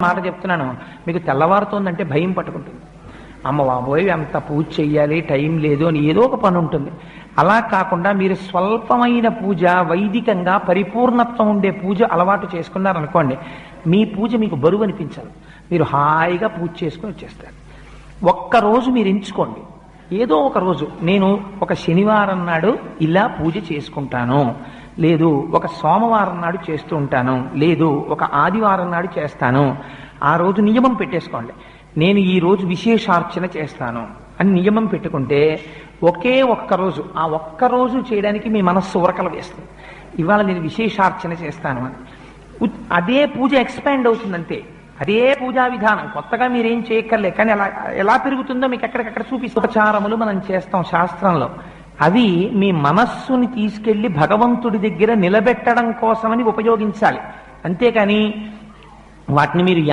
మాట చెప్తున్నాను, మీకు తెల్లవారుతోందంటే భయం పట్టుకుంటుంది. అమ్మ బాబోయ్ అంత పూజ చెయ్యాలి, టైం లేదు అని ఏదో ఒక పని ఉంటుంది. అలా కాకుండా మీరు స్వల్పమైన పూజ, వైదికంగా పరిపూర్ణత్వం ఉండే పూజ అలవాటు చేసుకున్నారనుకోండి, మీ పూజ మీకు బరువు అనిపించాలి. మీరు హాయిగా పూజ చేసుకుని వచ్చేస్తారు. ఒక్కరోజు మీరు ఎంచుకోండి, ఏదో ఒక రోజు నేను ఒక శనివారం నాడు ఇలా పూజ చేసుకుంటాను, లేదు ఒక సోమవారం నాడు చేస్తూ ఉంటాను, లేదు ఒక ఆదివారం నాడు చేస్తాను. ఆ రోజు నియమం పెట్టేసుకోండి, నేను ఈ రోజు విశేషార్చన చేస్తాను అని నియమం పెట్టుకుంటే ఒకే ఒక్కరోజు, ఆ ఒక్కరోజు చేయడానికి మీ మనస్సు ఉరకలు వేస్తుంది. ఇవాళ నేను విశేషార్చన చేస్తాను అని అదే పూజ ఎక్స్పాండ్ అవుతుందంతే. అదే పూజా విధానం, కొత్తగా మీరేం చేయక్కర్లే. కానీ అలా ఎలా పెరుగుతుందో మీకు ఎక్కడికక్కడ చూపిస్తూ ఉపచారములు మనం చేస్తాం శాస్త్రంలో. అవి మీ మనస్సుని తీసుకెళ్లి భగవంతుడి దగ్గర నిలబెట్టడం కోసమని ఉపయోగించాలి. అంతేకాని వాటిని మీరు